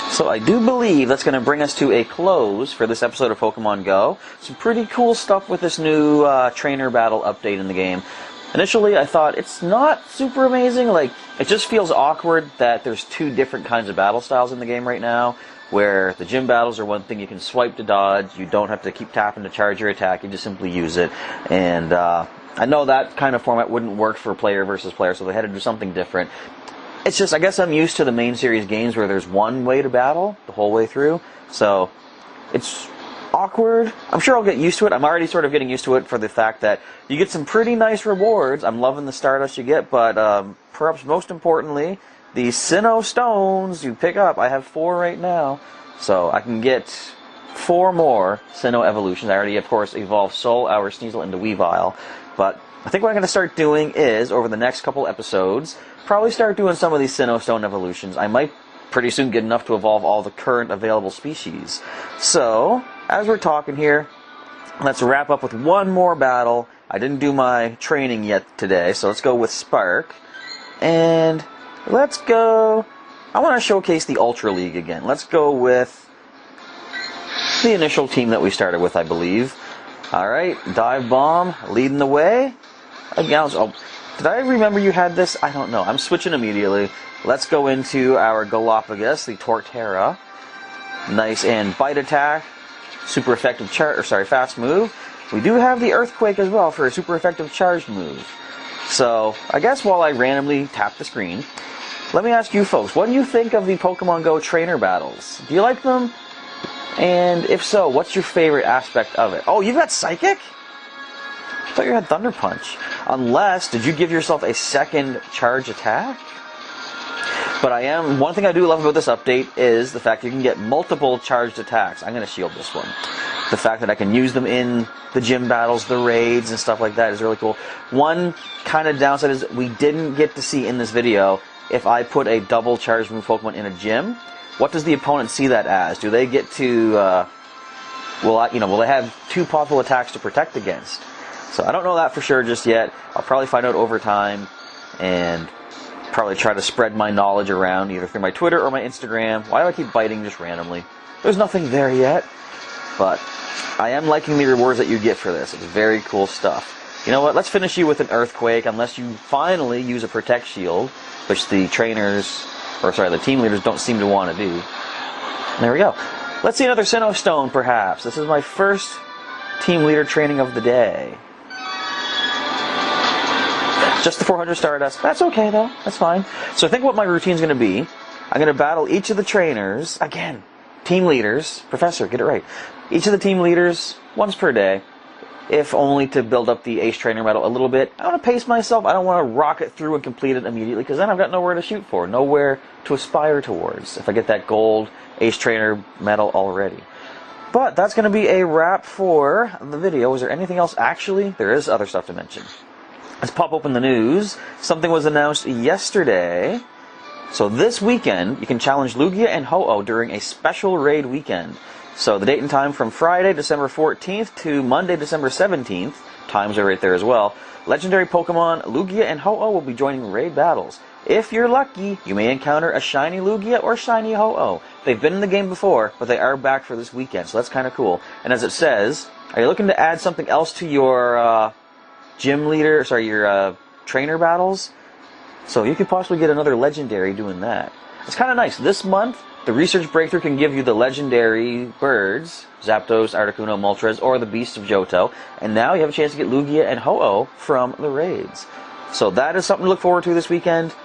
So I do believe that's going to bring us to a close for this episode of Pokemon Go. Some pretty cool stuff with this new Trainer Battle update in the game. Initially, I thought it's not super amazing. Like, it just feels awkward that there's 2 different kinds of battle styles in the game right now. where the gym battles are one thing you can swipe to dodge. You don't have to keep tapping to charge your attack. You just simply use it. And I know that kind of format wouldn't work for player versus player, so they had to do something different. It's just, I guess I'm used to the main series games where there's one way to battle the whole way through. So it's awkward. I'm sure I'll get used to it. I'm already sort of getting used to it for the fact that you get some pretty nice rewards. I'm loving the Stardust you get, but perhaps most importantly, the Sinnoh Stones you pick up. I have 4 right now, so I can get 4 more Sinnoh evolutions. I already, of course, evolved Soul, Hour, Sneasel into Weavile, but I think what I'm going to start doing is, over the next couple episodes, probably start doing some of these Sinnoh Stone evolutions. I might pretty soon get enough to evolve all the current available species. So, as we're talking here, let's wrap up with one more battle. I didn't do my training yet today, so let's go with Spark. And let's go... I want to showcase the Ultra League again. Let's go with the initial team that we started with, I believe. Alright, Dive Bomb leading the way. Again, did I remember you had this? I don't know. I'm switching immediately. Let's go into our Galapagos, the Torterra. Nice and bite attack. Super effective fast move. We do have the Earthquake as well for a super effective charged move. So, I guess while I randomly tap the screen, let me ask you folks, what do you think of the Pokemon GO trainer battles? Do you like them? And if so, what's your favorite aspect of it? Oh, you've got Psychic? I thought you had Thunder Punch. Unless, did you give yourself a second charge attack? But one thing I do love about this update is the fact you can get multiple charged attacks. I'm going to shield this one. The fact that I can use them in the gym battles, the raids, and stuff like that is really cool. One kind of downside is we didn't get to see in this video, if I put a double charged move Pokemon in a gym, what does the opponent see that as? Do they get to, will they have 2 possible attacks to protect against? So I don't know that for sure just yet. I'll probably find out over time, and probably try to spread my knowledge around either through my Twitter or my Instagram. Why do I keep biting just randomly? There's nothing there yet, but I am liking the rewards that you get for this. It's very cool stuff. You know what? Let's finish you with an Earthquake, unless you finally use a Protect Shield, which the team leaders don't seem to want to do. There we go. Let's see another Sinnoh Stone, perhaps. This is my first team leader training of the day. Just the 400 Stardust. That's okay, though. That's fine. So I think what my routine's going to be, I'm going to battle each of the trainers, again, team leaders, Professor, get it right. Each of the team leaders once per day, if only to build up the Ace Trainer medal a little bit. I want to pace myself. I don't want to rocket through and complete it immediately, because then I've got nowhere to shoot for, nowhere to aspire towards if I get that gold Ace Trainer medal already. But that's going to be a wrap for the video. Is there anything else? Actually, there is other stuff to mention. Let's pop open the news. Something was announced yesterday. So this weekend, you can challenge Lugia and Ho-Oh during a special raid weekend. So the date and time from Friday, December 14th to Monday, December 17th. Times are right there as well. Legendary Pokemon Lugia and Ho-Oh will be joining raid battles. If you're lucky, you may encounter a shiny Lugia or shiny Ho-Oh. They've been in the game before, but they are back for this weekend, so that's kind of cool. And as it says, are you looking to add something else to your your trainer battles? So you could possibly get another legendary doing that. It's kind of nice. This month, the Research Breakthrough can give you the legendary birds, Zapdos, Articuno, Moltres, or the Beast of Johto. And now you have a chance to get Lugia and Ho-Oh from the raids. So that is something to look forward to this weekend.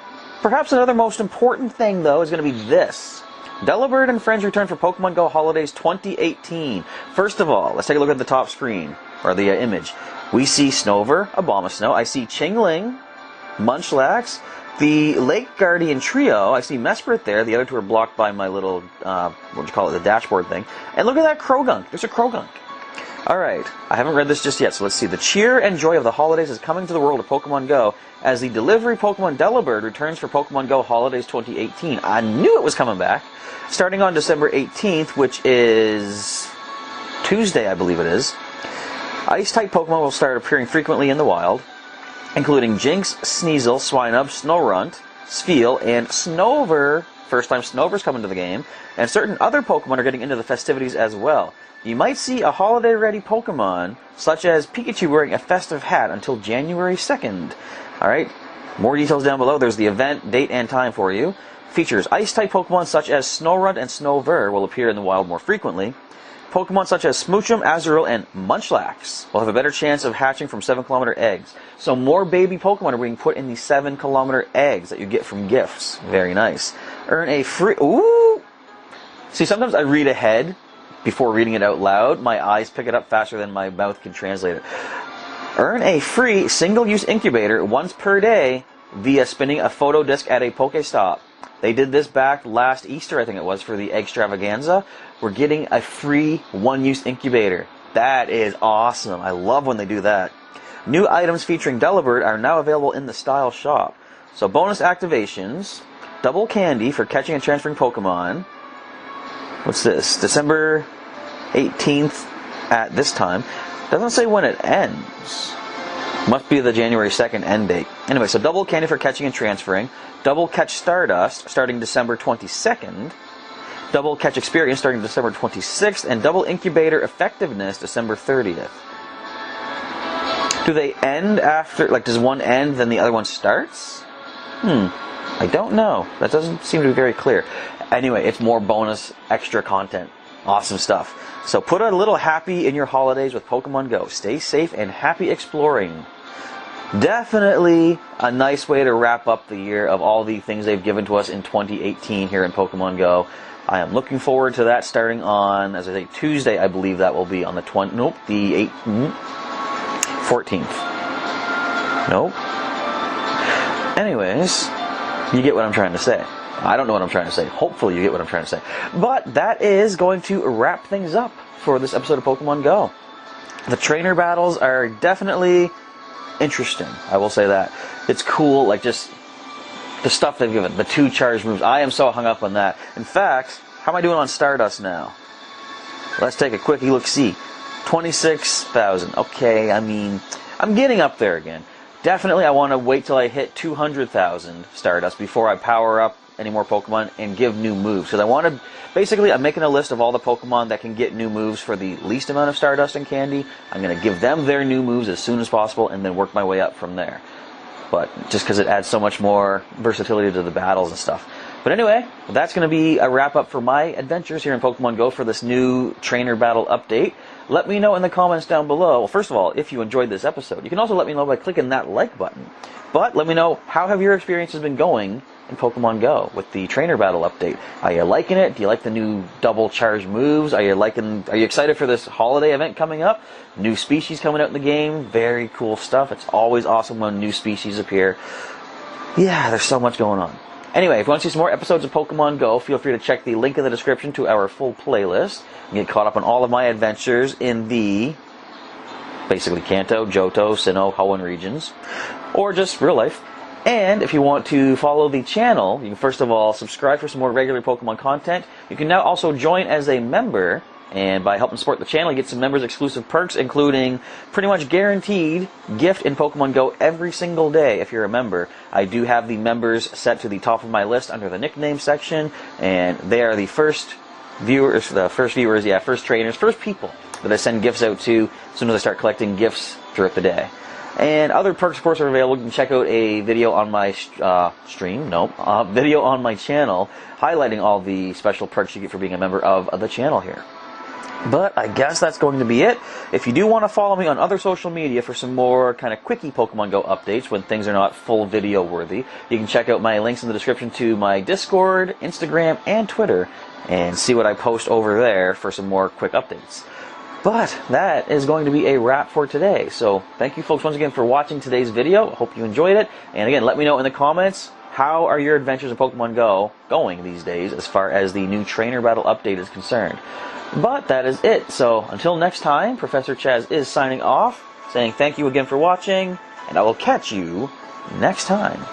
Perhaps another most important thing, though, is going to be this. Delibird and Friends return for Pokemon GO Holidays 2018. First of all, let's take a look at the top screen, or the image. We see Snover, Abomasnow. I see Chingling, Munchlax, the Lake Guardian Trio. I see Mesprit there. The other two are blocked by my little, the dashboard thing. And look at that Krogunk. There's a Krogunk. Alright, I haven't read this just yet, so let's see. The cheer and joy of the holidays is coming to the world of Pokemon GO as the delivery Pokemon Delibird returns for Pokemon GO Holidays 2018. I knew it was coming back. Starting on December 18th, which is Tuesday, I believe it is. Ice-type Pokemon will start appearing frequently in the wild, including Jinx, Sneasel, Swinub, Snorunt, Spheal, and Snover. First time Snover's coming to the game. And certain other Pokemon are getting into the festivities as well. You might see a holiday-ready Pokemon, such as Pikachu wearing a festive hat until January 2nd. Alright, more details down below. There's the event, date, and time for you. features Ice-type Pokemon such as Snorunt and Snover will appear in the wild more frequently. Pokemon such as Smoochum, Azurill, and Munchlax will have a better chance of hatching from 7-kilometer eggs. So more baby Pokemon are being put in the 7-kilometer eggs that you get from gifts. Very nice. Earn a free... Ooh! See, sometimes I read ahead before reading it out loud. My eyes pick it up faster than my mouth can translate it. Earn a free single-use incubator once per day via spinning a photo disc at a Pokestop. They did this back last Easter, I think it was, for the Extravaganza. We're getting a free one-use incubator. That is awesome. I love when they do that. New items featuring Delibird are now available in the Style Shop. So bonus activations, double candy for catching and transferring Pokemon. What's this? December 18th at this time. Doesn't say when it ends. Must be the January 2nd end date. Anyway, so double candy for catching and transferring. Double catch Stardust starting December 22nd. Double catch experience starting December 26th. And double incubator effectiveness December 30th. Do they end after, like, does one end, then the other one starts? I don't know. That doesn't seem to be very clear. Anyway, it's more bonus, extra content. Awesome stuff. So put a little happy in your holidays with Pokemon Go. Stay safe and happy exploring. Definitely a nice way to wrap up the year of all the things they've given to us in 2018 here in Pokemon Go. I am looking forward to that starting on, as I say, Tuesday. I believe that will be on the 14th. Nope. Anyways, you get what I'm trying to say. I don't know what I'm trying to say. Hopefully you get what I'm trying to say. But that is going to wrap things up for this episode of Pokemon Go. The trainer battles are definitely interesting. I will say that. It's cool, like just the stuff they've given. The 2 charge moves. I am so hung up on that. In fact, how am I doing on Stardust now? Let's take a quick look-see. 26,000. Okay, I mean, I'm getting up there again. Definitely I want to wait till I hit 200,000 Stardust before I power up any more Pokemon and give new moves. Because I want to, basically I'm making a list of all the Pokemon that can get new moves for the least amount of Stardust and Candy. I'm going to give them their new moves as soon as possible and then work my way up from there. But just because it adds so much more versatility to the battles and stuff. But anyway, that's going to be a wrap up for my adventures here in Pokemon Go for this new trainer battle update. Let me know in the comments down below. Well, first of all, if you enjoyed this episode. You can also let me know by clicking that like button. But let me know, how have your experiences been going in Pokemon Go with the trainer battle update? Are you liking it? Do you like the new double charge moves? Are you excited for this holiday event coming up? New species coming out in the game. Very cool stuff. It's always awesome when new species appear. Yeah, there's so much going on. Anyway, if you want to see some more episodes of Pokemon Go, feel free to check the link in the description to our full playlist and get caught up on all of my adventures in the basically Kanto, Johto, Sinnoh, Hoenn regions, or just real life. And if you want to follow the channel, you can first of all subscribe for some more regular Pokemon content. You can now also join as a member, and by helping support the channel, you get some members exclusive perks, including pretty much guaranteed gift in Pokemon Go every single day if you're a member. I do have the members set to the top of my list under the nickname section, and they are the first viewers, first trainers, first people that I send gifts out to as soon as I start collecting gifts throughout the day. And other perks, of course, are available. You can check out a video on my video on my channel highlighting all the special perks you get for being a member of the channel here. But I guess that's going to be it. If you do want to follow me on other social media for some more kind of quickie Pokemon Go updates when things are not full video worthy, you can check out my links in the description to my Discord, Instagram, and Twitter and see what I post over there for some more quick updates. But that is going to be a wrap for today. So thank you folks once again for watching today's video. Hope you enjoyed it. And again, let me know in the comments, how are your adventures in Pokemon Go going these days as far as the new trainer battle update is concerned. But that is it. So until next time, Professor Chaz is signing off, saying thank you again for watching, and I will catch you next time.